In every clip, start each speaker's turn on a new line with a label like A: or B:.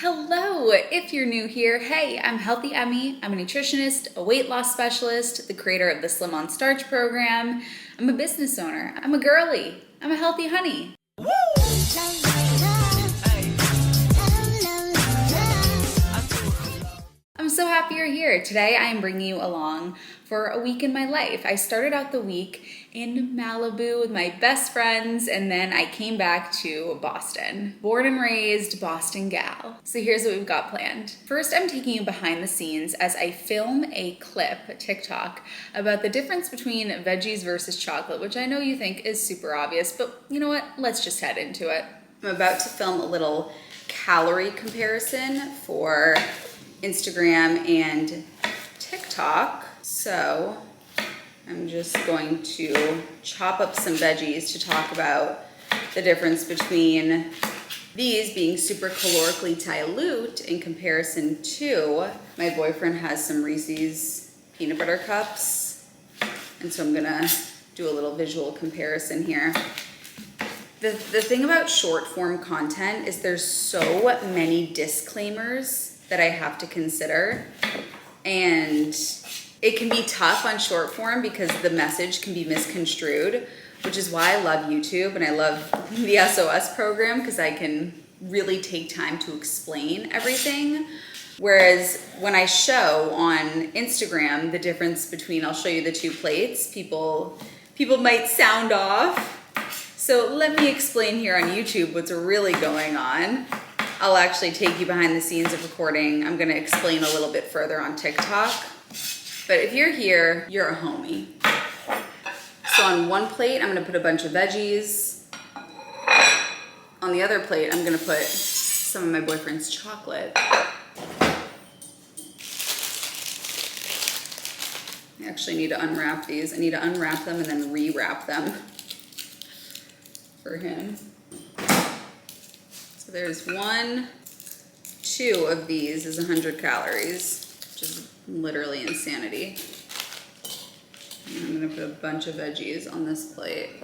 A: Hello, if you're new here, hey, I'm Healthy Emmie. I'm a nutritionist, a weight loss specialist, the creator of the Slim on Starch program. I'm a business owner. I'm a girly. I'm a healthy honey. I'm so happy you're here. Today I am bringing you along for a week in my life. I started out the week in Malibu with my best friends, and then I came back to Boston. Born and raised Boston gal. So here's what we've got planned. First, I'm taking you behind the scenes as I film a clip, a TikTok, about the difference between veggies versus chocolate, which I know you think is super obvious, but you know what? Let's just head into it. I'm about to film a little calorie comparison for Instagram and TikTok. So I'm just going to chop up some veggies to talk about the difference between these being super calorically dilute in comparison to my boyfriend has some Reese's peanut butter cups. And so I'm gonna do a little visual comparison here. The thing about short form content is there's so many disclaimers that I have to consider, and it can be tough on short form because the message can be misconstrued, which is why I love YouTube and I love the SOS program, because I can really take time to explain everything. Whereas when I show on Instagram the difference between, I'll show you the two plates, people might sound off. So let me explain here on YouTube what's really going on. I'll actually take you behind the scenes of recording. I'm gonna explain a little bit further on TikTok. But if you're here, you're a homie. So on one plate, I'm gonna put a bunch of veggies. On the other plate, I'm gonna put some of my boyfriend's chocolate. I actually need to unwrap these. I need to unwrap them and then rewrap them for him. So there's 2 of these is 100 calories, which is literally insanity. And I'm gonna put a bunch of veggies on this plate.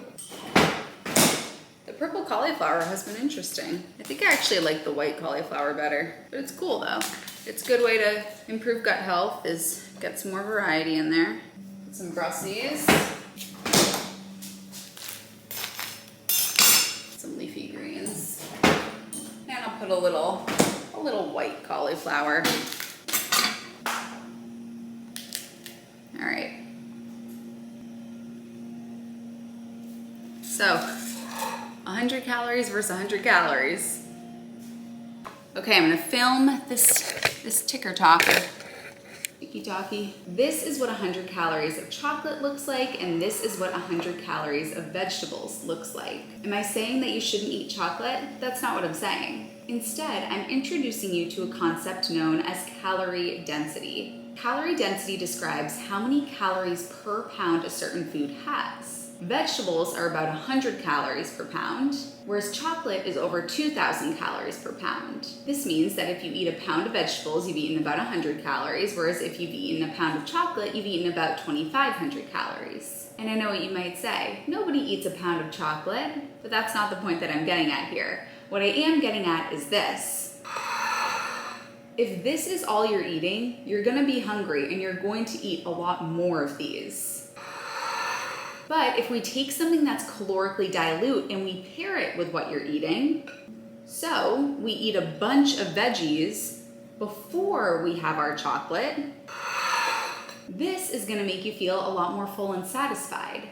A: The purple cauliflower has been interesting. I think I actually like the white cauliflower better, but it's cool though. It's a good way to improve gut health, is get some more variety in there. Put some Brussels. Some leafy greens. And I'll put a little white cauliflower. All right. So, 100 calories versus 100 calories. Okay, I'm gonna film this ticker talker. Tiki-talkie. This is what 100 calories of chocolate looks like, and this is what 100 calories of vegetables looks like. Am I saying that you shouldn't eat chocolate? That's not what I'm saying. Instead, I'm introducing you to a concept known as calorie density. Calorie density describes how many calories per pound a certain food has. Vegetables are about 100 calories per pound, whereas chocolate is over 2,000 calories per pound. This means that if you eat a pound of vegetables, you've eaten about 100 calories, whereas if you've eaten a pound of chocolate, you've eaten about 2,500 calories. And I know what you might say, nobody eats a pound of chocolate, but that's not the point that I'm getting at here. What I am getting at is this. If this is all you're eating, you're gonna be hungry and you're going to eat a lot more of these. But if we take something that's calorically dilute and we pair it with what you're eating, so we eat a bunch of veggies before we have our chocolate, this is gonna make you feel a lot more full and satisfied.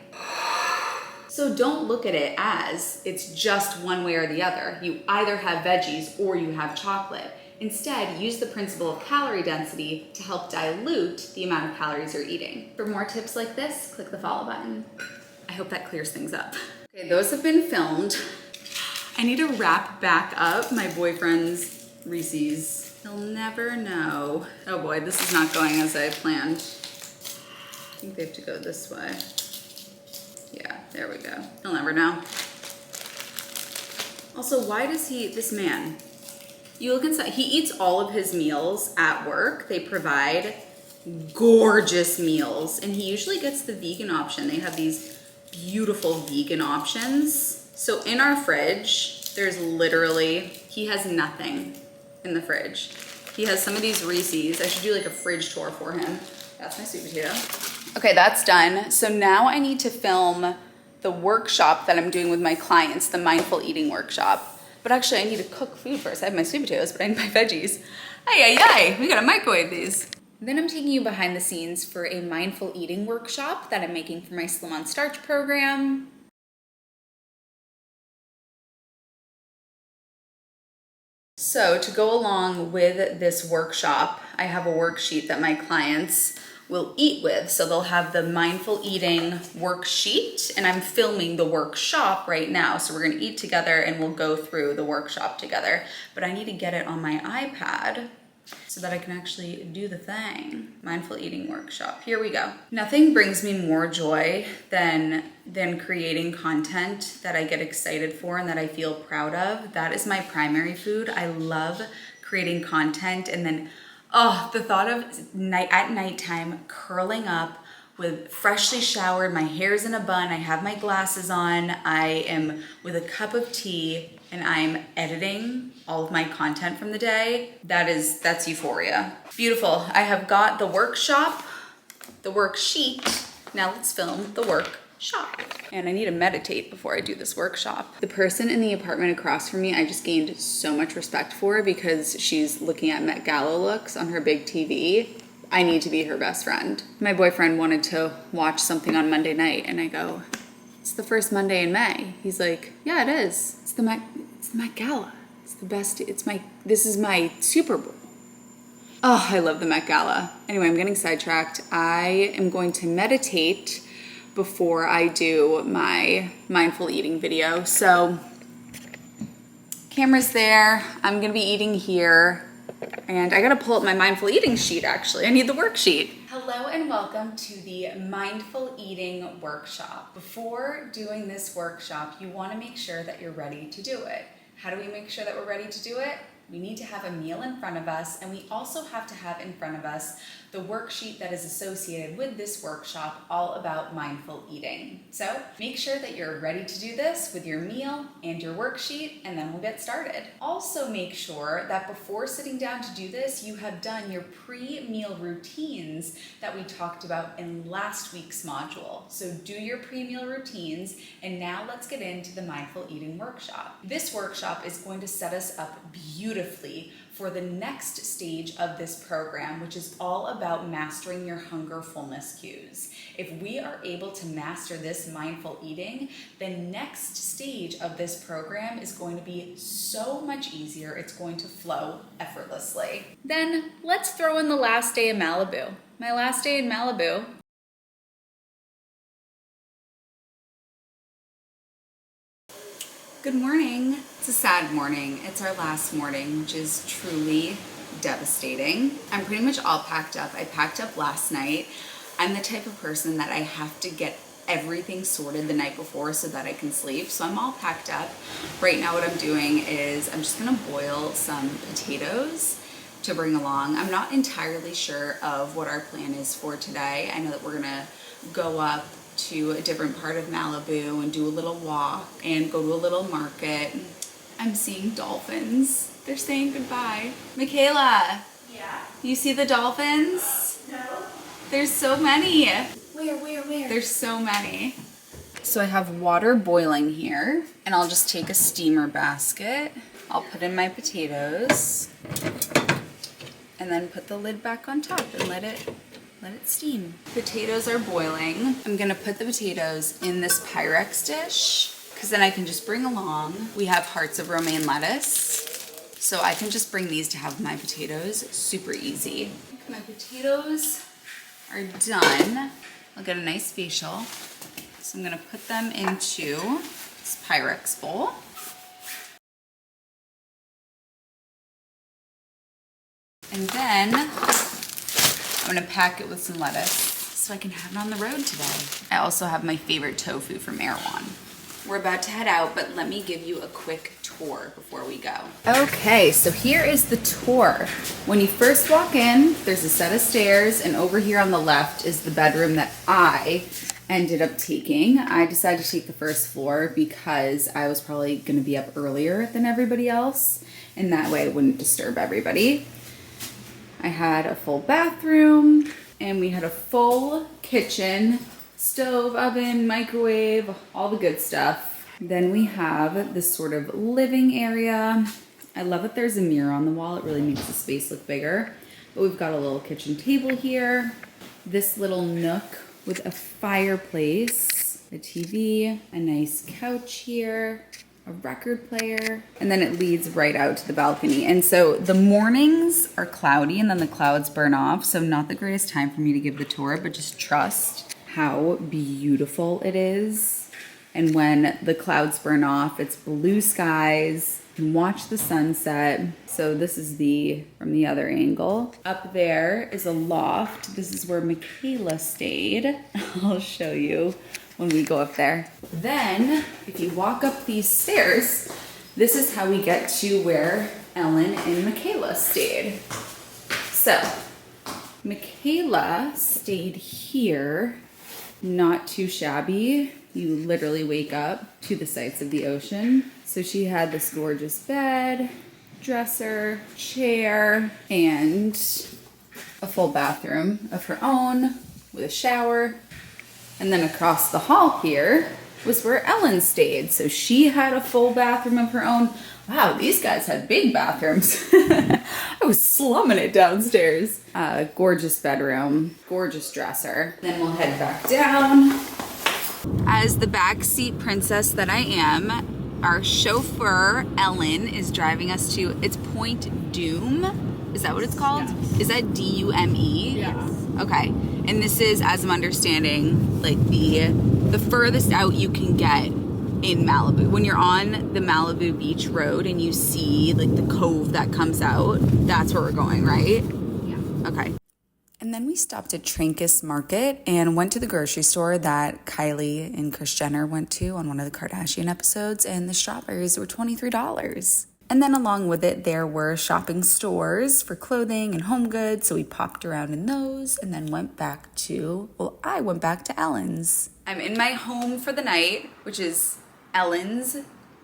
A: So don't look at it as it's just one way or the other. You either have veggies or you have chocolate. Instead, use the principle of calorie density to help dilute the amount of calories you're eating. For more tips like this, click the follow button. I hope that clears things up. Okay, those have been filmed. I need to wrap back up my boyfriend's Reese's. He'll never know. Oh boy, this is not going as I planned. I think they have to go this way. Yeah, there we go. He'll never know. Also, why does this man, you look inside, he eats all of his meals at work. They provide gorgeous meals, and he usually gets the vegan option. They have these beautiful vegan options. So in our fridge, there's literally, he has nothing in the fridge. He has some of these Reese's. I should do like a fridge tour for him. That's my sweet potato. Okay, that's done. So now I need to film the workshop that I'm doing with my clients, the mindful eating workshop. But actually I need to cook food first. I have my sweet potatoes, but I need my veggies. Ay, ay, ay, we gotta microwave these. Then I'm taking you behind the scenes for a mindful eating workshop that I'm making for my Slim on Starch program. So to go along with this workshop, I have a worksheet that my clients will eat with. So they'll have the mindful eating worksheet, and I'm filming the workshop right now. So we're gonna eat together and we'll go through the workshop together. But I need to get it on my iPad so that I can actually do the thing. Mindful eating workshop, here we go. Nothing brings me more joy than creating content that I get excited for and that I feel proud of. That is my primary food. I love creating content, and then, oh, the thought of at nighttime curling up with freshly showered, my hair's in a bun, I have my glasses on, I am with a cup of tea, and I'm editing all of my content from the day. That's euphoria. Beautiful. I have got the workshop, the worksheet. Now let's film the workshop. And I need to meditate before I do this workshop. The person in the apartment across from me, I just gained so much respect for because she's looking at Met Gala looks on her big TV. I need to be her best friend. My boyfriend wanted to watch something on Monday night, and I go, it's the first Monday in May. He's like, yeah, it is. It's the Met Gala. It's the best. This is my Super Bowl. Oh, I love the Met Gala. Anyway, I'm getting sidetracked. I am going to meditate before I do my mindful eating video. So, camera's there. I'm gonna be eating here. And I gotta pull up my mindful eating sheet actually. I need the worksheet. Hello and welcome to the mindful eating workshop. Before doing this workshop, you wanna make sure that you're ready to do it. How do we make sure that we're ready to do it? We need to have a meal in front of us, and we also have to have in front of us the worksheet that is associated with this workshop all about mindful eating. So make sure that you're ready to do this with your meal and your worksheet, and then we'll get started. Also make sure that before sitting down to do this, you have done your pre-meal routines that we talked about in last week's module. So do your pre-meal routines, and now let's get into the mindful eating workshop. This workshop is going to set us up beautifully for the next stage of this program, which is all about mastering your hunger fullness cues. If we are able to master this mindful eating, the next stage of this program is going to be so much easier. It's going to flow effortlessly. Then let's throw in the last day in Malibu. My last day in Malibu. Good morning. It's a sad morning. It's our last morning, which is truly devastating. I'm pretty much all packed up. I packed up last night. I'm the type of person that I have to get everything sorted the night before so that I can sleep. So I'm all packed up. Right now what I'm doing is I'm just gonna boil some potatoes to bring along. I'm not entirely sure of what our plan is for today. I know that we're gonna go up to a different part of Malibu and do a little walk and go to a little market. I'm seeing dolphins. They're saying goodbye. Michaela.
B: Yeah?
A: You see the dolphins?
B: No.
A: There's so many.
B: Where?
A: There's so many. So I have water boiling here, and I'll just take a steamer basket. I'll put in my potatoes and then put the lid back on top and let it steam. Potatoes are boiling. I'm gonna put the potatoes in this Pyrex dish because then I can just bring along, we have hearts of romaine lettuce. So I can just bring these to have my potatoes super easy. My potatoes are done. I'll get a nice facial. So I'm gonna put them into this Pyrex bowl. And then I'm gonna pack it with some lettuce so I can have it on the road today. I also have my favorite tofu from Erewhon. We're about to head out, but let me give you a quick tour before we go. Okay, so here is the tour. When you first walk in, there's a set of stairs, and over here on the left is the bedroom that I ended up taking. I decided to take the first floor because I was probably gonna be up earlier than everybody else. and that way it wouldn't disturb everybody. I had a full bathroom, and we had a full kitchen, stove, oven, microwave, all the good stuff. Then we have this sort of living area. I love that there's a mirror on the wall. It really makes the space look bigger. But we've got a little kitchen table here, this little nook with a fireplace, a TV, a nice couch here, a record player, and then it leads right out to the balcony. And so the mornings are cloudy and then the clouds burn off. So not the greatest time for me to give the tour, but just trust how beautiful it is. And when the clouds burn off, it's blue skies. You can watch the sunset. So this is from the other angle. Up there is a loft. This is where Michaela stayed. I'll show you when we go up there. Then, if you walk up these stairs, this is how we get to where Ellen and Michaela stayed. So, Michaela stayed here, not too shabby. You literally wake up to the sights of the ocean. So she had this gorgeous bed, dresser, chair, and a full bathroom of her own with a shower. And then across the hall here was where Ellen stayed. So she had a full bathroom of her own. Wow, these guys had big bathrooms. I was slumming it downstairs. Gorgeous bedroom, gorgeous dresser. Then we'll head back down. As the backseat princess that I am, our chauffeur, Ellen, is driving us to, it's Point Dume. Is that what it's called?
B: Yes.
A: Is that D-U-M-E?
B: Yes.
A: Okay. And this is, as I'm understanding, like the furthest out you can get in Malibu. When you're on the Malibu Beach Road and you see like the cove that comes out, that's where we're going, right?
B: Yeah.
A: Okay. And then we stopped at Trancas Market and went to the grocery store that Kylie and Kris Jenner went to on one of the Kardashian episodes, and the strawberries were $23. And then along with it, there were shopping stores for clothing and home goods, so we popped around in those and then went back to, I went back to Ellen's. I'm in my home for the night, which is Ellen's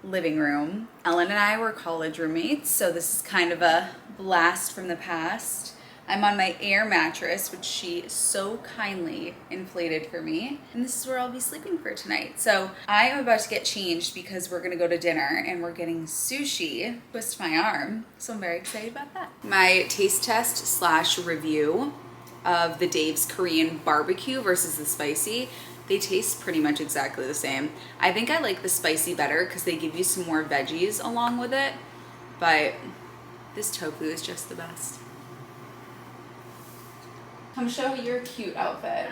A: living room. Ellen and I were college roommates, so this is kind of a blast from the past. I'm on my air mattress, which she so kindly inflated for me. And this is where I'll be sleeping for tonight. So I am about to get changed because we're gonna go to dinner and we're getting sushi. Twist my arm. So I'm very excited about that. My taste test / review of the Dave's Korean barbecue versus the spicy. They taste pretty much exactly the same. I think I like the spicy better because they give you some more veggies along with it. But this tofu is just the best. Come show your cute outfit.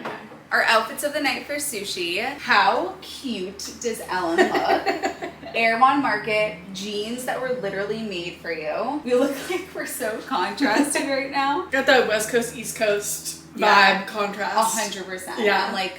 A: Our outfits of the night for sushi. How cute does Ellen look? Airmont Market jeans that were literally made for you. We look like we're so contrasted right now.
B: Got that West Coast, East Coast vibe contrast.
A: 100%.
B: Yeah.
A: I'm like,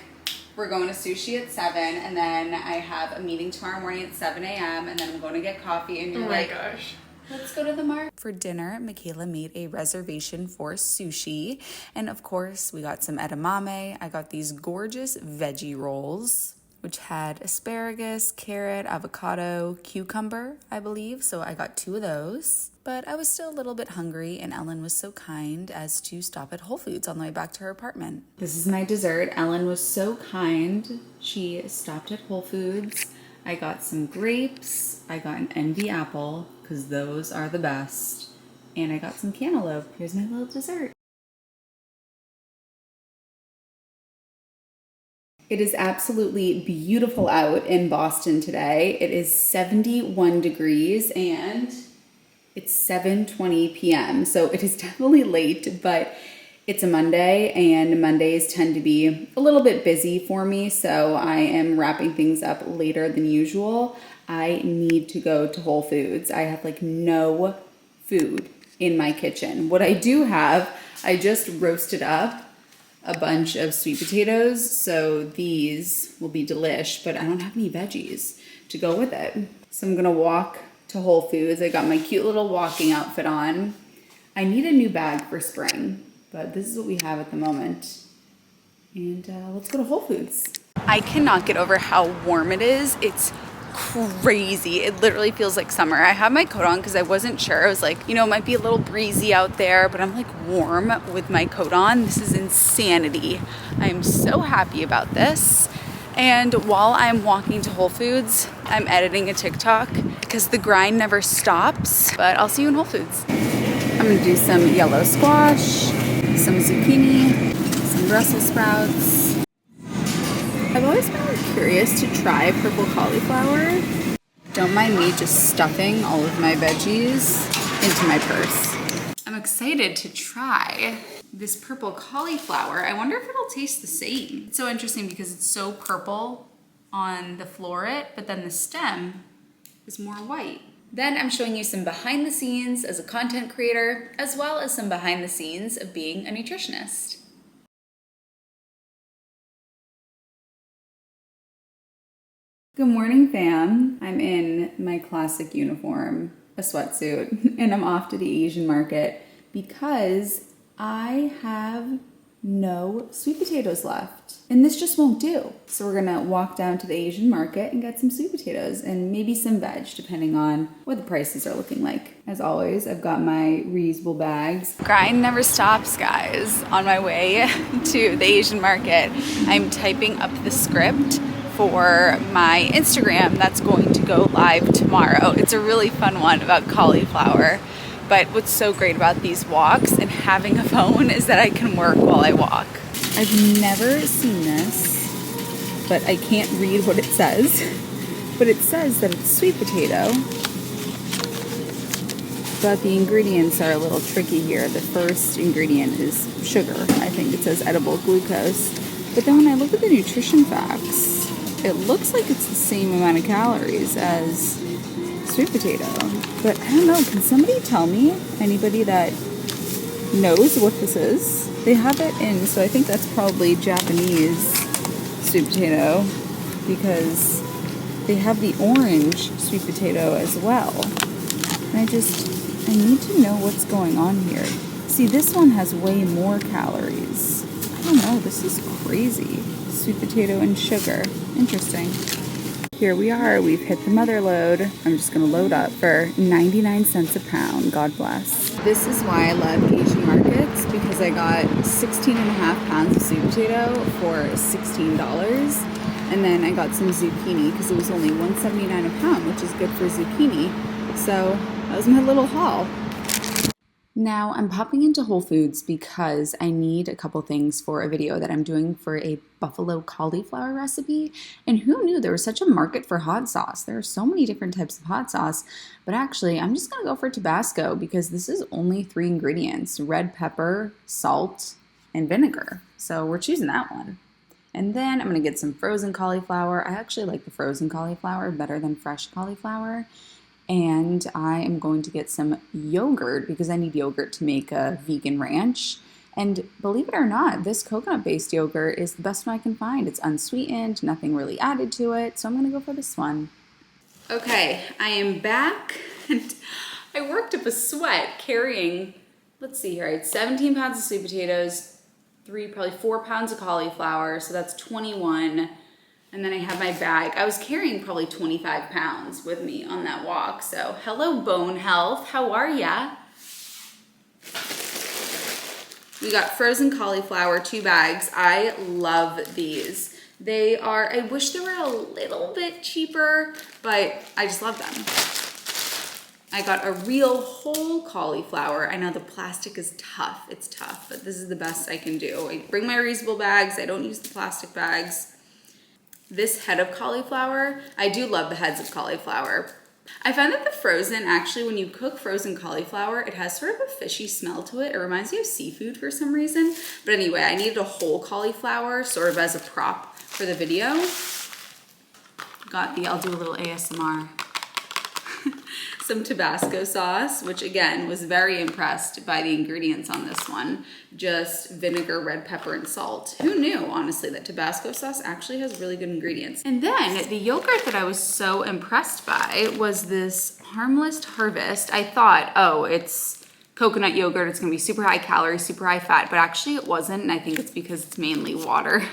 A: we're going to sushi at 7, and then I have a meeting tomorrow morning at 7 a.m., and then I'm going to get coffee, and you're like,
B: Gosh.
A: let's go to the market. For dinner, Michaela made a reservation for sushi. And of course, we got some edamame. I got these gorgeous veggie rolls, which had asparagus, carrot, avocado, cucumber, I believe. So I got 2 of those. But I was still a little bit hungry, and Ellen was so kind as to stop at Whole Foods on the way back to her apartment. This is my dessert. Ellen was so kind. She stopped at Whole Foods. I got some grapes. I got an envy apple, because those are the best. And I got some cantaloupe. Here's my little dessert. It is absolutely beautiful out in Boston today. It is 71 degrees and it's 7:20 p.m. So it is definitely late, but it's a Monday and Mondays tend to be a little bit busy for me. So I am wrapping things up later than usual. I need to go to Whole Foods. I have like no food in my kitchen. What I do have, I just roasted up a bunch of sweet potatoes. So these will be delish, but I don't have any veggies to go with it. So I'm gonna walk to Whole Foods. I got my cute little walking outfit on. I need a new bag for spring, but this is what we have at the moment. And let's go to Whole Foods. I cannot get over how warm it is. It's crazy. It literally feels like summer. I have my coat on because I wasn't sure. I was like, you know, it might be a little breezy out there, but I'm like warm with my coat on. This is insanity. I am so happy about this. And while I'm walking to Whole Foods, I'm editing a TikTok because the grind never stops. But I'll see you in Whole Foods. I'm gonna do some yellow squash, some zucchini, some Brussels sprouts. I've always been really curious to try purple cauliflower. Don't mind me just stuffing all of my veggies into my purse. I'm excited to try this purple cauliflower. I wonder if it'll taste the same. It's so interesting because it's so purple on the floret, but then the stem is more white. Then I'm showing you some behind the scenes as a content creator, as well as some behind the scenes of being a nutritionist. Good morning, fam. I'm in my classic uniform, a sweatsuit, and I'm off to the Asian market because I have no sweet potatoes left. And this just won't do. So we're gonna walk down to the Asian market and get some sweet potatoes and maybe some veg, depending on what the prices are looking like. As always, I've got my reusable bags. Grind never stops, guys. On my way to the Asian market, I'm typing up the script for my Instagram that's going to go live tomorrow. It's a really fun one about cauliflower. But what's so great about these walks and having a phone is that I can work while I walk. I've never seen this, but I can't read what it says. But it says that it's sweet potato. But the ingredients are a little tricky here. The first ingredient is sugar. I think it says edible glucose. But then when I look at the nutrition facts, it looks like it's the same amount of calories as sweet potato. But I don't know, can somebody tell me, anybody that knows what this is? They have it in, so I think that's probably Japanese sweet potato because they have the orange sweet potato as well. And I need to know what's going on here. See, this one has way more calories. I don't know, this is crazy. Sweet potato and sugar. Interesting. Here we are, we've hit the mother load. I'm just gonna load up for 99 cents a pound, God bless. This is why I love Asian markets, because I got 16 and a half pounds of sweet potato for $16. And then I got some zucchini because it was only $1.79 a pound, which is good for zucchini. So that was my little haul. Now I'm popping into Whole Foods because I need a couple things for a video that I'm doing for a buffalo cauliflower recipe. And who knew there was such a market for hot sauce? There are so many different types of hot sauce, but actually I'm just gonna go for Tabasco because this is only 3 ingredients: red pepper, salt, and vinegar. So we're choosing that one. And then I'm gonna get some frozen cauliflower. I actually like the frozen cauliflower better than fresh cauliflower. And I am going to get some yogurt because I need yogurt to make a vegan ranch. And believe it or not, this coconut-based yogurt is the best one I can find. It's unsweetened, nothing really added to it, so I'm gonna go for this one. Okay, I am back, and I worked up a sweat carrying, let's see here, I had 17 pounds of sweet potatoes, probably 4 pounds of cauliflower, so that's 21. And then I have my bag. I was carrying probably 25 pounds with me on that walk. So hello, bone health. How are ya? We got frozen cauliflower, 2 bags. I love these. They are, I wish they were a little bit cheaper, but I just love them. I got a real whole cauliflower. I know the plastic is tough. It's tough, but this is the best I can do. I bring my reusable bags. I don't use the plastic bags. This head of cauliflower, I do love the heads of cauliflower. I find that the frozen, actually, when you cook frozen cauliflower, it has sort of a fishy smell to it. It reminds me of seafood for some reason. But anyway, I needed a whole cauliflower sort of as a prop for the video. I'll do a little ASMR. Some Tabasco sauce, which again, was very impressed by the ingredients on this one. Just vinegar, red pepper, and salt. Who knew, honestly, that Tabasco sauce actually has really good ingredients. And then the yogurt that I was so impressed by was this Harmless Harvest. I thought, oh, it's coconut yogurt. It's gonna be super high calorie, super high fat, but actually it wasn't. And I think it's because it's mainly water.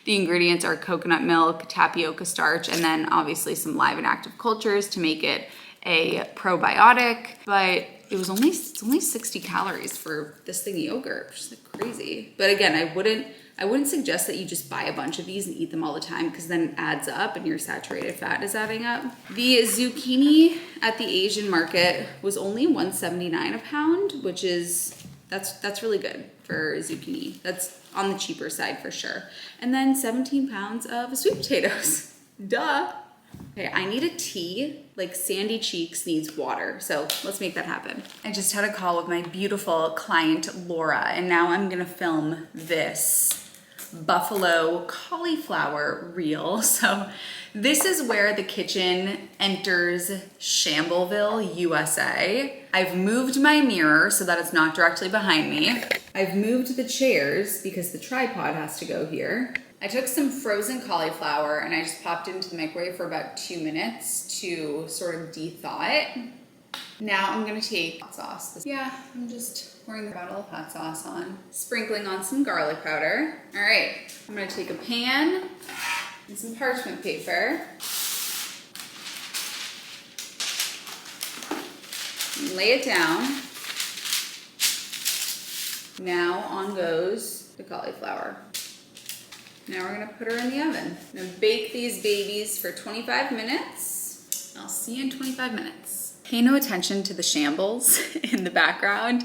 A: The ingredients are coconut milk, tapioca starch, and then obviously some live and active cultures to make it a probiotic. But it's only 60 calories for this thing of yogurt, which is like crazy. But again, I wouldn't suggest that you just buy a bunch of these and eat them all the time, because then it adds up and your saturated fat is adding up. The zucchini at the Asian market was only $1.79 a pound, which is, that's really good for zucchini. That's on the cheaper side for sure. And then 17 pounds of sweet potatoes. Duh. Okay, I need a tea. Like Sandy Cheeks needs water, so let's make that happen. I just had a call with my beautiful client, Laura, and now I'm gonna film this buffalo cauliflower reel. So this is where the kitchen enters Shambleville, USA. I've moved my mirror so that it's not directly behind me. I've moved the chairs because the tripod has to go here. I took some frozen cauliflower and I just popped it into the microwave for about 2 minutes to sort of de-thaw it. Now I'm gonna take hot sauce. Yeah, I'm just pouring the bottle of hot sauce on, sprinkling on some garlic powder. All right, I'm gonna take a pan and some parchment paper. Lay it down. Now on goes the cauliflower. Now we're gonna put her in the oven. I'm gonna bake these babies for 25 minutes. I'll see you in 25 minutes. Pay no attention to the shambles in the background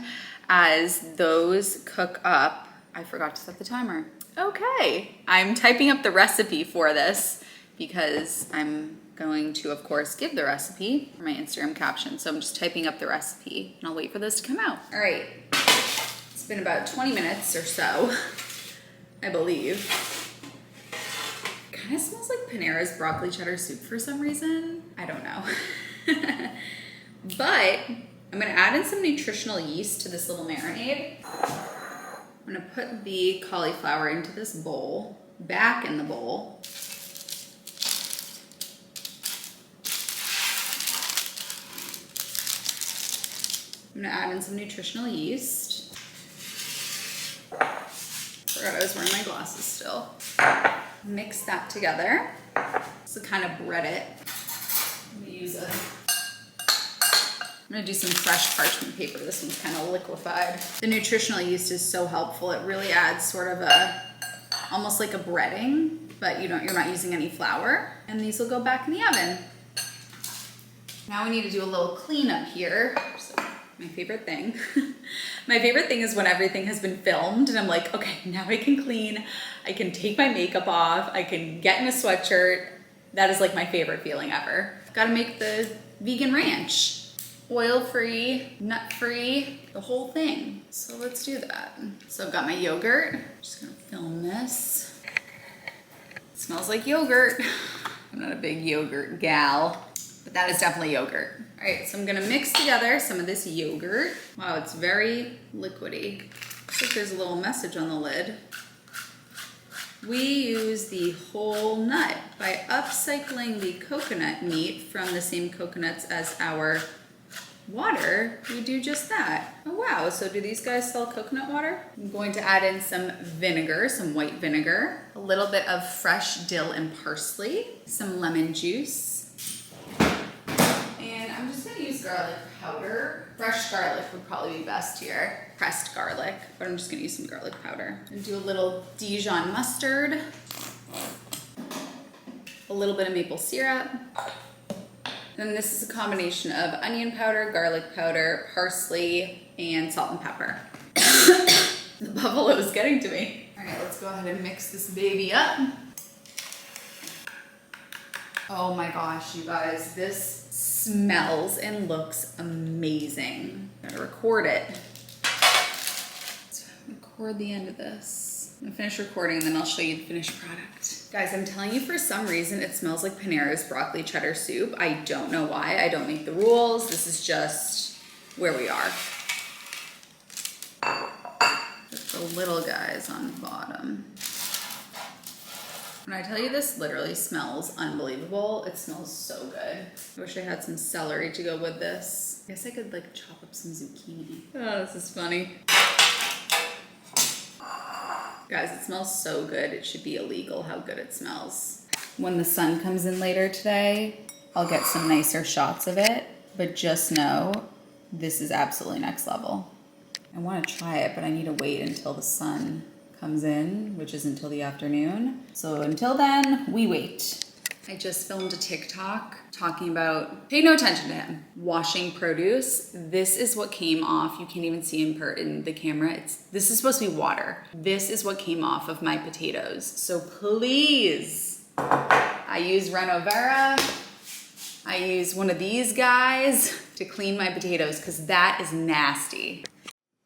A: as those cook up. I forgot to set the timer. Okay, I'm typing up the recipe for this because I'm going to, of course, give the recipe for my Instagram caption. So I'm just typing up the recipe and I'll wait for this to come out. All right, it's been about 20 minutes or so, I believe. Kind of smells like Panera's broccoli cheddar soup for some reason. I don't know. But I'm gonna add in some nutritional yeast to this little marinade. I'm gonna put the cauliflower into this bowl, back in the bowl. I'm gonna add in some nutritional yeast. Forgot I was wearing my glasses still. Mix that together. So kind of bread it. I'm gonna do some fresh parchment paper. This one's kind of liquefied. The nutritional yeast is so helpful. It really adds sort of almost like a breading, but you're not using any flour. And these will go back in the oven. Now we need to do a little cleanup here. So my favorite thing. My favorite thing is when everything has been filmed and I'm like, okay, now I can clean. I can take my makeup off. I can get in a sweatshirt. That is like my favorite feeling ever. Gotta make the vegan ranch. Oil-free, nut-free, the whole thing. So let's do that. So I've got my yogurt. Just gonna film this. It smells like yogurt. I'm not a big yogurt gal, but that is definitely yogurt. All right, so I'm gonna mix together some of this yogurt. Wow, it's very liquidy. Looks like there's a little message on the lid. We use the whole nut by upcycling the coconut meat from the same coconuts as our water. We do just that. Oh wow, so do these guys sell coconut water? I'm going to add in some vinegar, some white vinegar, a little bit of fresh dill and parsley, some lemon juice, and I'm just gonna use garlic powder. Fresh garlic would probably be best here. Pressed garlic, but I'm just gonna use some garlic powder. And do a little Dijon mustard, a little bit of maple syrup. Then this is a combination of onion powder, garlic powder, parsley, and salt and pepper. The buffalo is getting to me. All right, let's go ahead and mix this baby up. Oh my gosh, you guys, this smells and looks amazing. Gotta record it. Let's record the end of this. I'm gonna finish recording and then I'll show you the finished product. Guys, I'm telling you, for some reason, it smells like Panera's broccoli cheddar soup. I don't know why. I don't make the rules. This is just where we are. Just the little guys on the bottom. When I tell you this literally smells unbelievable, it smells so good. I wish I had some celery to go with this. I guess I could like chop up some zucchini. Oh, this is funny. Guys, it smells so good. It should be illegal how good it smells. When the sun comes in later today, I'll get some nicer shots of it, but just know this is absolutely next level. I want to try it, but I need to wait until the sun comes in, which is until the afternoon. So until then, we wait. I just filmed a TikTok talking about, pay no attention to him, washing produce. This is what came off. You can't even see in the camera. This is supposed to be water. This is what came off of my potatoes. So please, I use Renovera. I use one of these guys to clean my potatoes because that is nasty.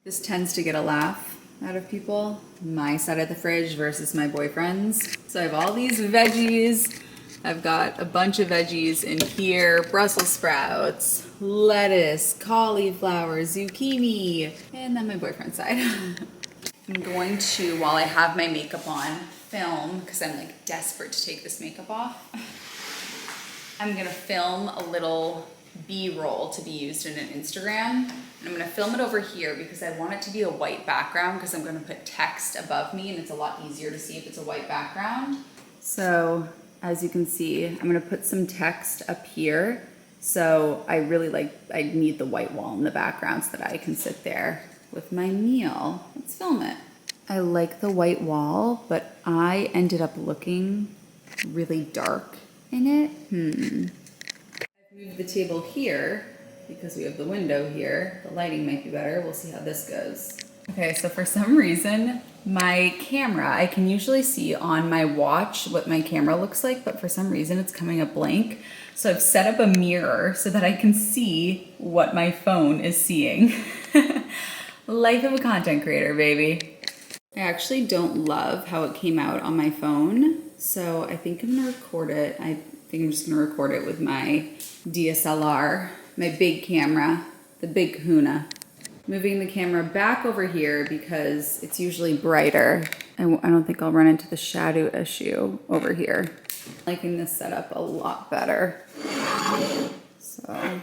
A: This tends to get a laugh out of people. My side of the fridge versus my boyfriend's. So I have all these veggies. I've got a bunch of veggies in here. Brussels sprouts, lettuce, cauliflower, zucchini, and then my boyfriend's side. I'm going to, while I have my makeup on, film, because I'm like desperate to take this makeup off. I'm gonna film a little B-roll to be used in an Instagram. And I'm gonna film it over here because I want it to be a white background because I'm gonna put text above me and it's a lot easier to see if it's a white background. So as you can see, I'm gonna put some text up here. So I need the white wall in the background so that I can sit there with my meal. Let's film it. I like the white wall, but I ended up looking really dark in it. I've moved the table here because we have the window here. The lighting might be better. We'll see how this goes. Okay, so for some reason, my camera, I can usually see on my watch what my camera looks like, but for some reason it's coming up blank. So I've set up a mirror so that I can see what my phone is seeing. Life of a content creator, baby. I actually don't love how it came out on my phone, so I think I'm gonna record it. I think I'm just gonna record it with my DSLR, my big camera, the big kahuna. Moving the camera back over here because it's usually brighter. I don't think I'll run into the shadow issue over here. Liking this setup a lot better. So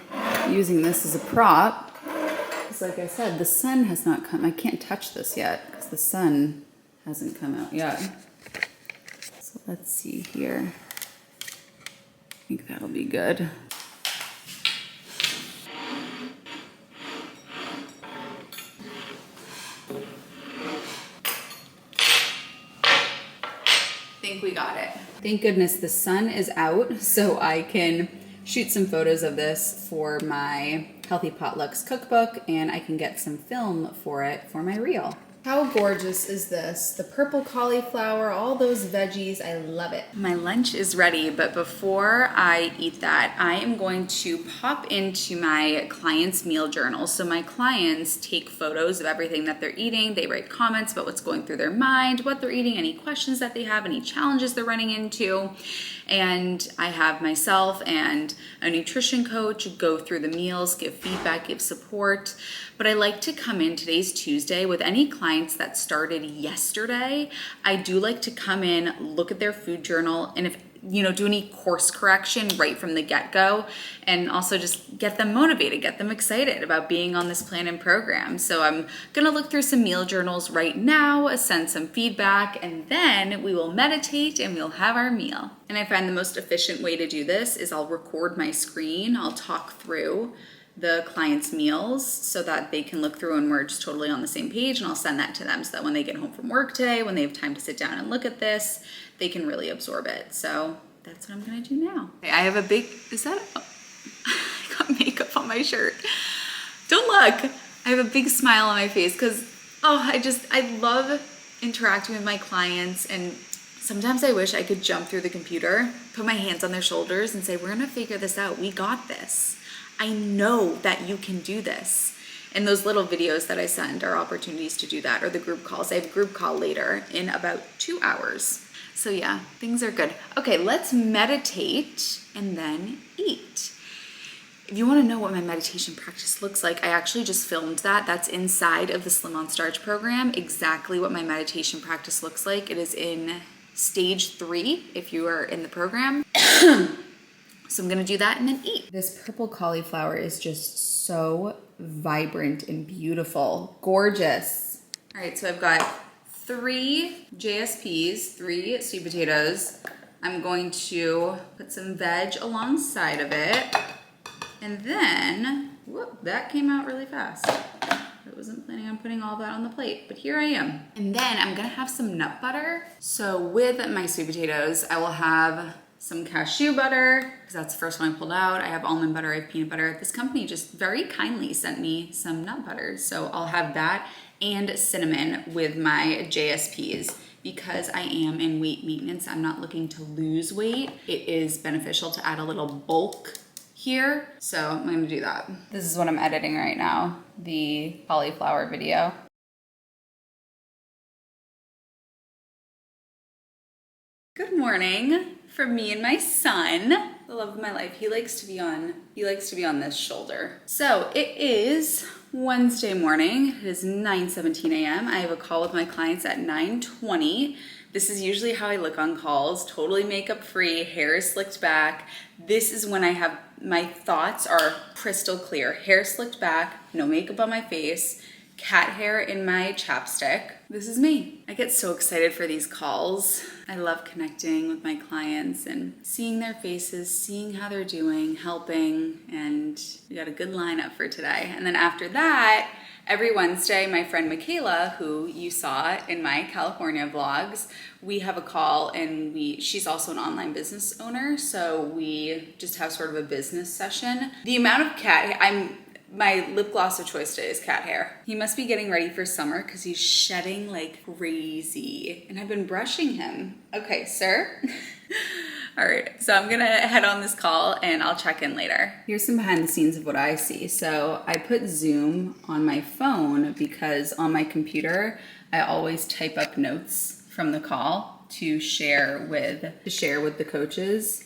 A: using this as a prop. Because like I said, the sun has not come. I can't touch this yet because the sun hasn't come out yet. So let's see here. I think that'll be good. We got it. Thank goodness the sun is out so I can shoot some photos of this for my Healthy Potlucks cookbook and I can get some film for it for my reel. How gorgeous is this? The purple cauliflower, all those veggies, I love it. My lunch is ready, but before I eat that, I am going to pop into my clients' meal journal. So my clients take photos of everything that they're eating. They write comments about what's going through their mind, what they're eating, any questions that they have, any challenges they're running into. And I have myself and a nutrition coach go through the meals, give feedback, give support. But I like to come in, today's Tuesday, with any clients that started yesterday. I do like to come in, look at their food journal, and if do any course correction right from the get-go, and also just get them motivated, get them excited about being on this plan and program. So I'm gonna look through some meal journals right now, send some feedback, and then we will meditate and we'll have our meal. And I find the most efficient way to do this is I'll record my screen, I'll talk through the client's meals so that they can look through and we're just totally on the same page, and I'll send that to them so that when they get home from work today, when they have time to sit down and look at this, they can really absorb it. So that's what I'm gonna do now. Okay, I have a big, I got makeup on my shirt. Don't look. I have a big smile on my face because, I love interacting with my clients, and sometimes I wish I could jump through the computer, put my hands on their shoulders and say, we're gonna figure this out. We got this. I know that you can do this. And those little videos that I send are opportunities to do that, or the group calls. I have a group call later in about 2 hours. So yeah, things are good. Okay, let's meditate and then eat. If you want to know what my meditation practice looks like, I actually just filmed that. That's inside of the Slim on Starch program, exactly what my meditation practice looks like. It is in stage 3 if you are in the program. So I'm gonna do that and then eat. This purple cauliflower is just so vibrant and beautiful, gorgeous. All right, so I've got 3 JSPs, 3 sweet potatoes. I'm going to put some veg alongside of it. And then, whoop, that came out really fast. I wasn't planning on putting all that on the plate, but here I am. And then I'm gonna have some nut butter. So with my sweet potatoes, I will have some cashew butter, because that's the first one I pulled out. I have almond butter, I have peanut butter. This company just very kindly sent me some nut butters. So I'll have that and cinnamon with my JSPs. Because I am in weight maintenance, I'm not looking to lose weight. It is beneficial to add a little bulk here. So I'm gonna do that. This is what I'm editing right now, the cauliflower video. Good morning from me and my son, the love of my life. He likes to be on this shoulder. So it is Wednesday morning. It is 9:17 a.m. I have a call with my clients at 9:20. This is usually how I look on calls, totally makeup free, hair is slicked back. This is when my thoughts are crystal clear. Hair slicked back, no makeup on my face, cat hair in my chapstick. This is me. I get so excited for these calls. I love connecting with my clients and seeing their faces, seeing how they're doing, helping, and we got a good lineup for today. And then after that, every Wednesday, my friend Michaela, who you saw in my California vlogs, we have a call and she's also an online business owner. So we just have sort of a business session. The amount of my lip gloss of choice today is cat hair. He must be getting ready for summer because he's shedding like crazy. And I've been brushing him. Okay, sir. All right, so I'm gonna head on this call and I'll check in later. Here's some behind the scenes of what I see. So I put Zoom on my phone because on my computer, I always type up notes from the call to share with the coaches.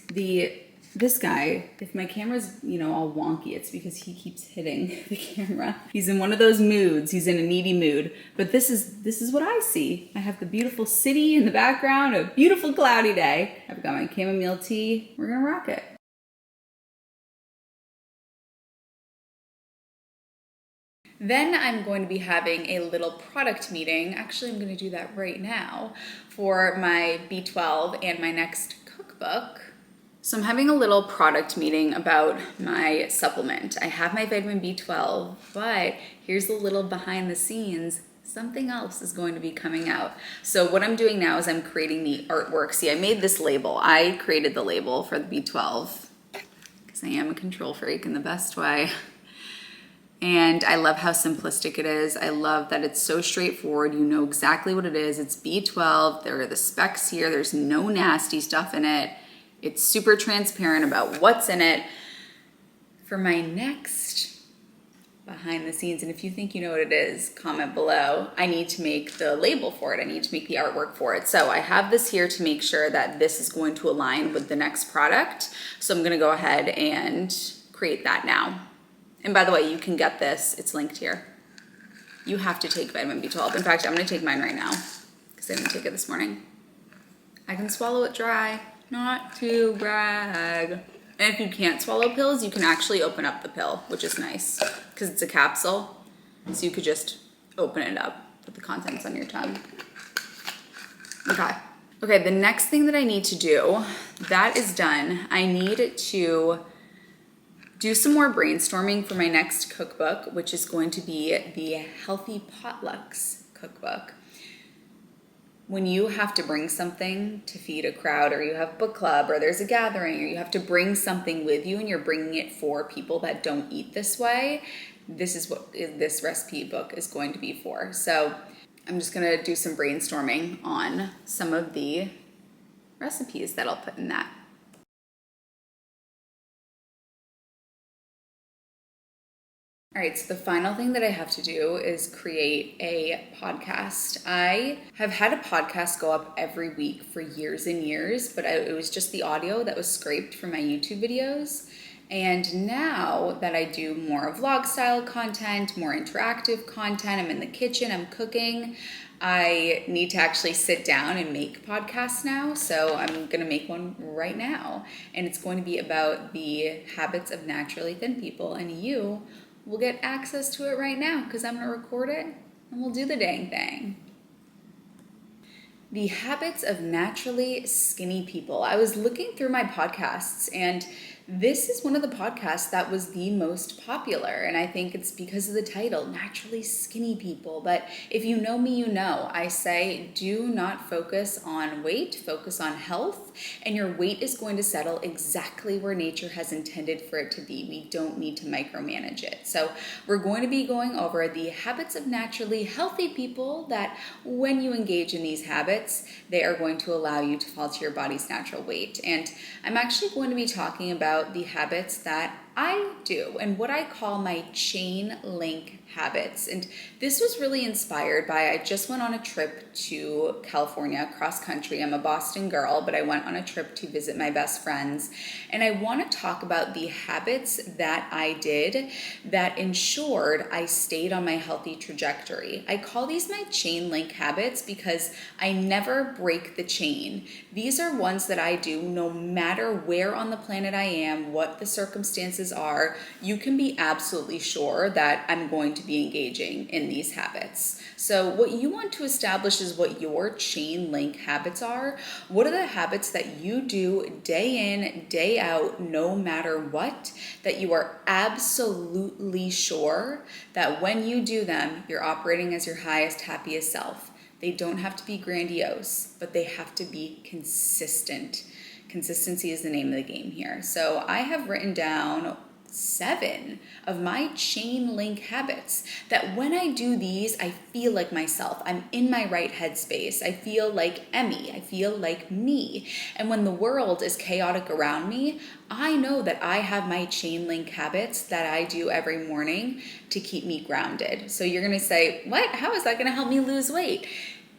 A: This guy, if my camera's, all wonky, it's because he keeps hitting the camera. He's in one of those moods. He's in a needy mood. But this is what I see. I have the beautiful city in the background, a beautiful cloudy day. I've got my chamomile tea. We're gonna rock it. Then I'm going to be having a little product meeting. Actually, I'm going to do that right now for my B12 and my next cookbook. So I'm having a little product meeting about my supplement. I have my vitamin B12, but here's a little behind the scenes. Something else is going to be coming out. So what I'm doing now is I'm creating the artwork. See, I made this label. I created the label for the B12 because I am a control freak in the best way. And I love how simplistic it is. I love that it's so straightforward. You know exactly what it is. It's B12. There are the specs here. There's no nasty stuff in it. It's super transparent about what's in it. For my next behind the scenes, and if you think you know what it is, comment below. I need to make the label for it. I need to make the artwork for it. So I have this here to make sure that this is going to align with the next product. So I'm gonna go ahead and create that now. And by the way, you can get this, it's linked here. You have to take vitamin B12. In fact, I'm gonna take mine right now because I didn't take it this morning. I can swallow it dry. Not to brag. And if you can't swallow pills, you can actually open up the pill, which is nice because it's a capsule. So you could just open it up, put the contents on your tongue. Okay, the next thing that I need to do, that is done. I need to do some more brainstorming for my next cookbook, which is going to be the Healthy Potlucks cookbook. When you have to bring something to feed a crowd, or you have book club, or there's a gathering, or you have to bring something with you and you're bringing it for people that don't eat this way, this is what this recipe book is going to be for. So I'm just gonna do some brainstorming on some of the recipes that I'll put in that. All right, so the final thing that I have to do is create a podcast. I have had a podcast go up every week for years and years, but it was just the audio that was scraped from my YouTube videos. And now that I do more vlog style content, more interactive content, I'm in the kitchen, I'm cooking, I need to actually sit down and make podcasts now. So I'm gonna make one right now. And it's going to be about the habits of naturally thin people. And you will get access to it right now because I'm gonna record it and we'll do the dang thing. The habits of naturally skinny people. I was looking through my podcasts and this is one of the podcasts that was the most popular, and I think it's because of the title, Naturally Skinny People. But if you know me, you know, I say do not focus on weight, focus on health, and your weight is going to settle exactly where nature has intended for it to be. We don't need to micromanage it. So we're going to be going over the habits of naturally healthy people that when you engage in these habits, they are going to allow you to fall to your body's natural weight. And I'm actually going to be talking about the habits that I do and what I call my chain link habits. And this was really inspired by, I just went on a trip to California, cross country. I'm a Boston girl, but I went on a trip to visit my best friends. And I want to talk about the habits that I did that ensured I stayed on my healthy trajectory. I call these my chain link habits because I never break the chain. These are ones that I do no matter where on the planet I am, what the circumstances are. You can be absolutely sure that I'm going to be engaging in these habits. So what you want to establish is what your chain link habits are. What are the habits that you do day in, day out, no matter what, that you are absolutely sure that when you do them, you're operating as your highest, happiest self. They don't have to be grandiose, but they have to be consistent. Consistency is the name of the game here. So I have written down 7 of my chain link habits that when I do these, I feel like myself. I'm in my right headspace. I feel like Emmie. I feel like me. And when the world is chaotic around me, I know that I have my chain link habits that I do every morning to keep me grounded. So you're going to say, what? How is that going to help me lose weight?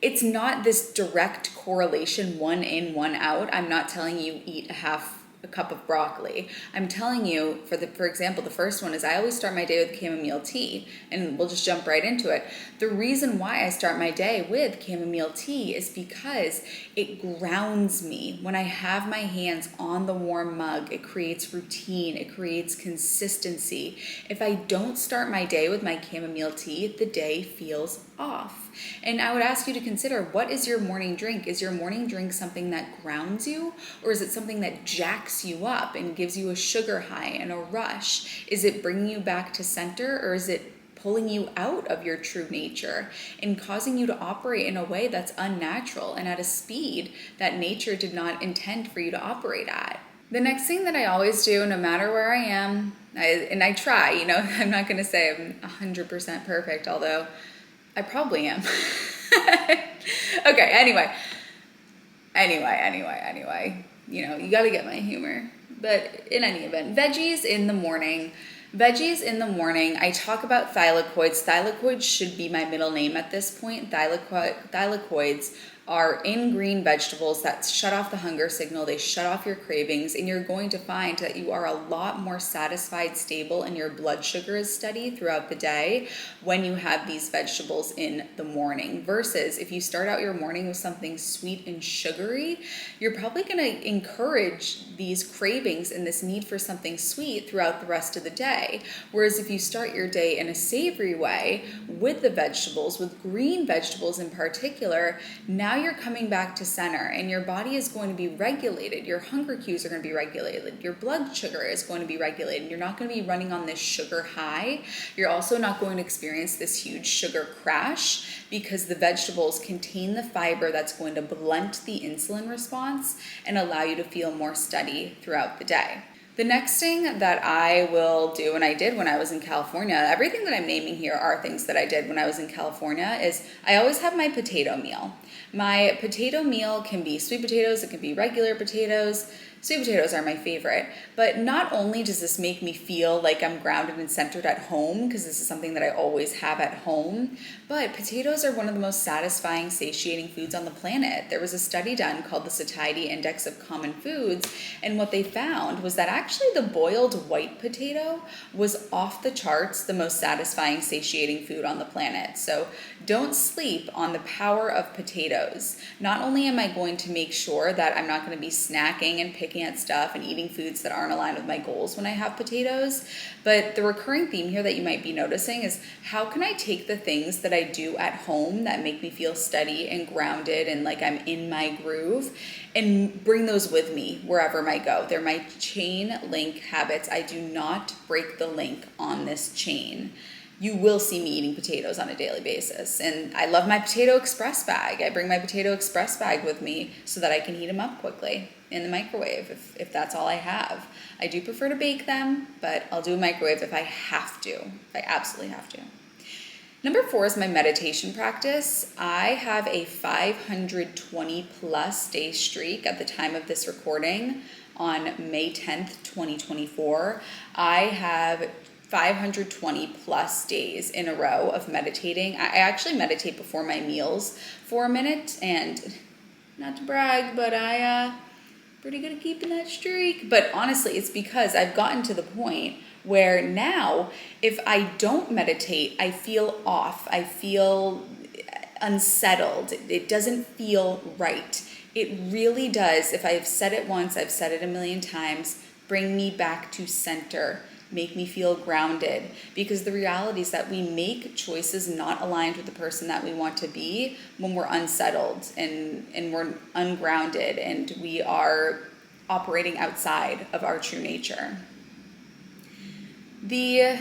A: It's not this direct correlation, one in, one out. I'm not telling you eat a cup of broccoli. I'm telling you, for example, the first one is I always start my day with chamomile tea, and we'll just jump right into it. The reason why I start my day with chamomile tea is because it grounds me. When I have my hands on the warm mug, it creates routine, it creates consistency. If I don't start my day with my chamomile tea, the day feels off. And I would ask you to consider, what is your morning drink? Is your morning drink something that grounds you, or is it something that jacks you up and gives you a sugar high and a rush? Is it bringing you back to center, or is it pulling you out of your true nature and causing you to operate in a way that's unnatural and at a speed that nature did not intend for you to operate at? The next thing that I always do, no matter where I am, and I try, I'm not going to say I'm 100% perfect, although I probably am. Okay, anyway. You got to get my humor. But in any event, veggies in the morning. I talk about thylakoids. Thylakoids should be my middle name at this point. Thylakoids are in green vegetables that shut off the hunger signal. They shut off your cravings, and you're going to find that you are a lot more satisfied, stable, and your blood sugar is steady throughout the day when you have these vegetables in the morning, versus if you start out your morning with something sweet and sugary, you're probably going to encourage these cravings and this need for something sweet throughout the rest of the day. Whereas if you start your day in a savory way with the vegetables, with green vegetables in particular, now you're coming back to center and your body is going to be regulated. Your hunger cues are going to be regulated. Your blood sugar is going to be regulated. You're not going to be running on this sugar high. You're also not going to experience this huge sugar crash because the vegetables contain the fiber that's going to blunt the insulin response and allow you to feel more steady throughout the day. The next thing that I will do, and I did when I was in California, everything that I'm naming here are things that I did when I was in California, is I always have my potato meal. My potato meal can be sweet potatoes, it can be regular potatoes. Sweet potatoes are my favorite, but not only does this make me feel like I'm grounded and centered at home, because this is something that I always have at home, but potatoes are one of the most satisfying, satiating foods on the planet. There was a study done called the Satiety Index of Common Foods, and what they found was that actually the boiled white potato was off the charts the most satisfying, satiating food on the planet. So don't sleep on the power of potatoes. Not only am I going to make sure that I'm not going to be snacking and picking at stuff and eating foods that aren't aligned with my goals when I have potatoes, but the recurring theme here that you might be noticing is how can I take the things that I do at home that make me feel steady and grounded and like I'm in my groove and bring those with me wherever I go. They're my chain link habits. I do not break the link on this chain. You will see me eating potatoes on a daily basis. And I love my potato express bag. I bring my potato express bag with me so that I can heat them up quickly in the microwave if that's all I have. I do prefer to bake them, but I'll do a microwave if I have to, if I absolutely have to. Number 4 is my meditation practice. I have a 520 plus day streak at the time of this recording on May 10th, 2024. I have 520 plus days in a row of meditating. I actually meditate before my meals for a minute, and not to brag, but I pretty good at keeping that streak. But honestly, it's because I've gotten to the point where now if I don't meditate, I feel off. I feel unsettled. It doesn't feel right. It really does. If I've said it once, I've said it a million times, bring me back to center, make me feel grounded. Because the reality is that we make choices not aligned with the person that we want to be when we're unsettled and we're ungrounded and we are operating outside of our true nature. The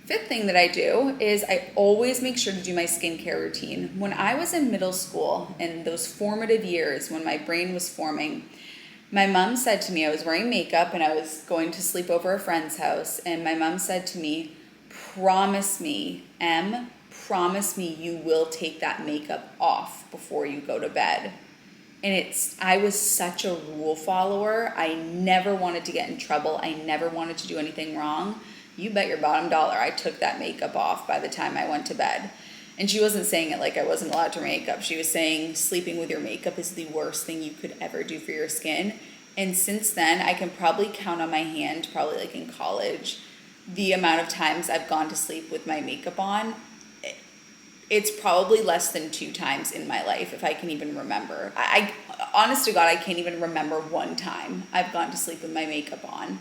A: 5th thing that I do is I always make sure to do my skincare routine. When I was in middle school, in those formative years when my brain was forming, my mom said to me, I was wearing makeup and I was going to sleep over a friend's house, and my mom said to me, promise me, Em, promise me you will take that makeup off before you go to bed. And I was such a rule follower. I never wanted to get in trouble. I never wanted to do anything wrong. You bet your bottom dollar I took that makeup off by the time I went to bed. And she wasn't saying it like I wasn't allowed to wear makeup. She was saying sleeping with your makeup is the worst thing you could ever do for your skin. And since then, I can probably count on my hand, probably like in college, the amount of times I've gone to sleep with my makeup on. It's probably less than 2 times in my life, if I can even remember. I honest to God, I can't even remember one time I've gone to sleep with my makeup on.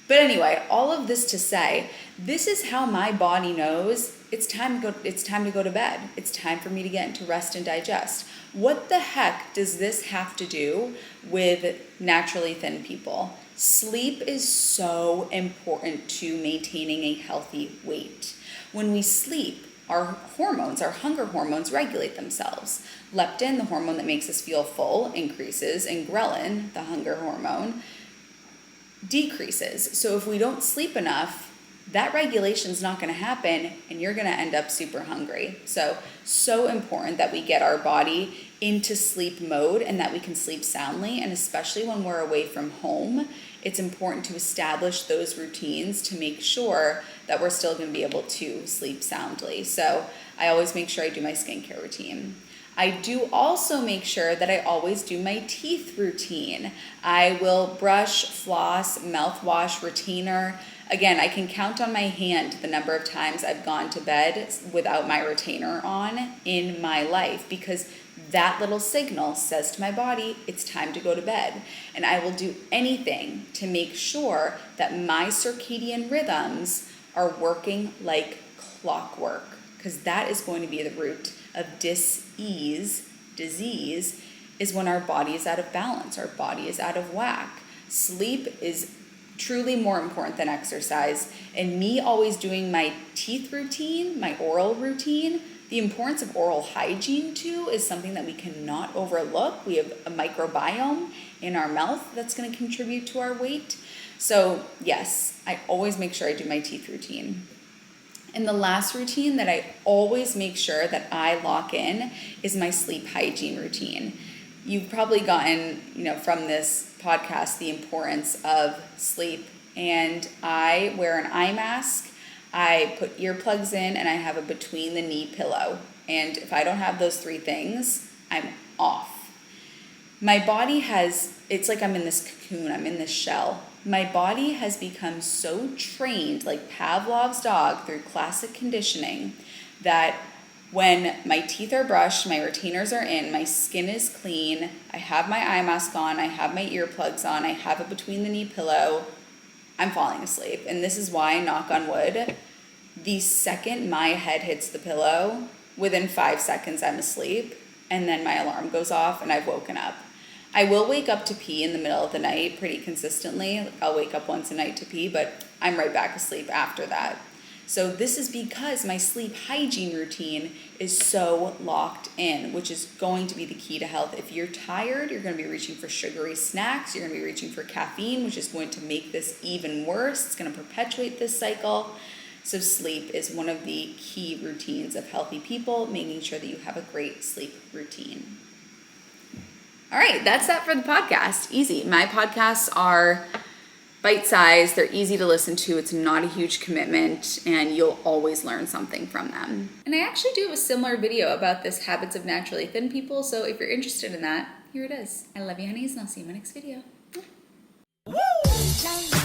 A: But anyway, all of this to say, this is how my body knows it's time to go to bed. It's time for me to get into rest and digest. What the heck does this have to do with naturally thin people? Sleep is so important to maintaining a healthy weight. When we sleep, our hormones, our hunger hormones, regulate themselves. Leptin, the hormone that makes us feel full, increases, and ghrelin, the hunger hormone, decreases. So if we don't sleep enough, that regulation is not going to happen and you're going to end up super hungry. So important that we get our body into sleep mode and that we can sleep soundly. And especially when we're away from home, it's important to establish those routines to make sure that we're still going to be able to sleep soundly. So I always make sure I do my skincare routine. I do also make sure that I always do my teeth routine. I will brush, floss, mouthwash, retainer. Again, I can count on my hand the number of times I've gone to bed without my retainer on in my life, because that little signal says to my body, it's time to go to bed. And I will do anything to make sure that my circadian rhythms are working like clockwork, because that is going to be the root of disease is when our body is out of balance, our body is out of whack. Sleep is truly more important than exercise. And me always doing my teeth routine, my oral routine, the importance of oral hygiene too is something that we cannot overlook. We have a microbiome in our mouth that's going to contribute to our weight. So yes, I always make sure I do my teeth routine. And the last routine that I always make sure that I lock in is my sleep hygiene routine. You've probably gotten, from this podcast, the importance of sleep. And I wear an eye mask, I put earplugs in, and I have a between the knee pillow. And if I don't have those 3 things, I'm off. My body it's like I'm in this cocoon, I'm in this shell. My body has become so trained, like Pavlov's dog, through classic conditioning, that when my teeth are brushed, my retainers are in, my skin is clean, I have my eye mask on, I have my earplugs on, I have a between the knee pillow, I'm falling asleep. And this is why, knock on wood, the second my head hits the pillow, within 5 seconds I'm asleep, and then my alarm goes off and I've woken up. I will wake up to pee in the middle of the night pretty consistently. I'll wake up once a night to pee, but I'm right back asleep after that. So this is because my sleep hygiene routine is so locked in, which is going to be the key to health. If you're tired, you're going to be reaching for sugary snacks. You're going to be reaching for caffeine, which is going to make this even worse. It's going to perpetuate this cycle. So sleep is one of the key routines of healthy people, making sure that you have a great sleep routine. All right, that's that for the podcast. Easy. My podcasts are bite-sized. They're easy to listen to. It's not a huge commitment, and you'll always learn something from them. And I actually do have a similar video about this habits of naturally thin people, so if you're interested in that, here it is. I love you, honeys, and I'll see you in my next video. Woo!